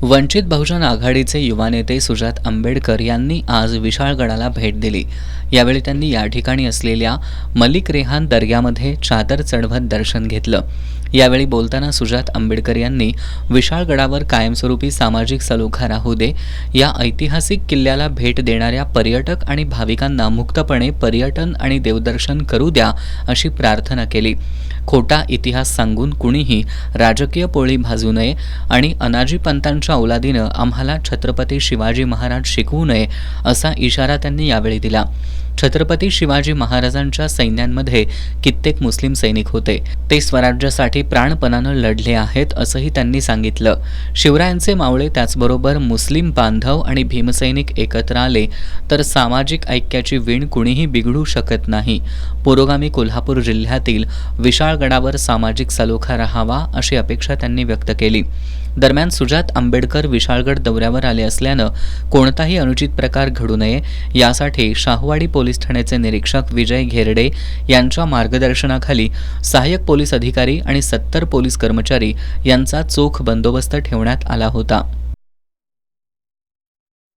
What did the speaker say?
वंचित बहुजन आघाडीचे युवा नेते सुजात आंबेडकर यांनी आज विशाळगडाला भेट दिली। यावेळी त्यांनी या ठिकाणी असलेल्या मलिक रेहान दर्ग्यामध्ये चादर चढवत दर्शन घेतलं। यावेळी बोलताना सुजात आंबेडकर यांनी विशाळगडावर कायमस्वरूपी सामाजिक सलोखा राहू दे, या ऐतिहासिक किल्ल्याला भेट देणाऱ्या पर्यटक आणि भाविकांना मुक्तपणे पर्यटन आणि देवदर्शन करू द्या अशी प्रार्थना केली। खोटा इतिहास सांगून कुणीही राजकीय पोळी भाजू नये आणि अनाजी पंतांच्या औलादीनं आम्हाला छत्रपती शिवाजी महाराज शिकवू नये असा इशारा त्यांनी यावेळी दिला। छत्रपती शिवाजी महाराजांच्या सैन्यांमध्ये कित्येक मुस्लिम सैनिक होते, ते स्वराज्यासाठी प्राणपणानं लढले आहेत असंही त्यांनी सांगितलं। शिवरायांचे मावळे त्याचबरोबर मुस्लिम बांधव आणि भीमसैनिक एकत्र आले तर सामाजिक ऐक्याची वीण कुणीही बिघडू शकत नाही। पुरोगामी कोल्हापूर जिल्ह्यातील विशाळगडावर सामाजिक सलोखा राहावा अशी अपेक्षा त्यांनी व्यक्त केली। दरम्यान सुजात आंबेडकर विशाळगड दौऱ्यावर आले असल्यानं कोणताही अनुचित प्रकार घडू नये यासाठी शाहूवाडी पोलीस ठाण्याचे निरीक्षक विजय घेरडे यांच्या मार्गदर्शनाखाली सहाय्यक पोलीस अधिकारी आणि 70 पोलीस कर्मचारी यांचा चोख बंदोबस्त ठेवण्यात आला होता।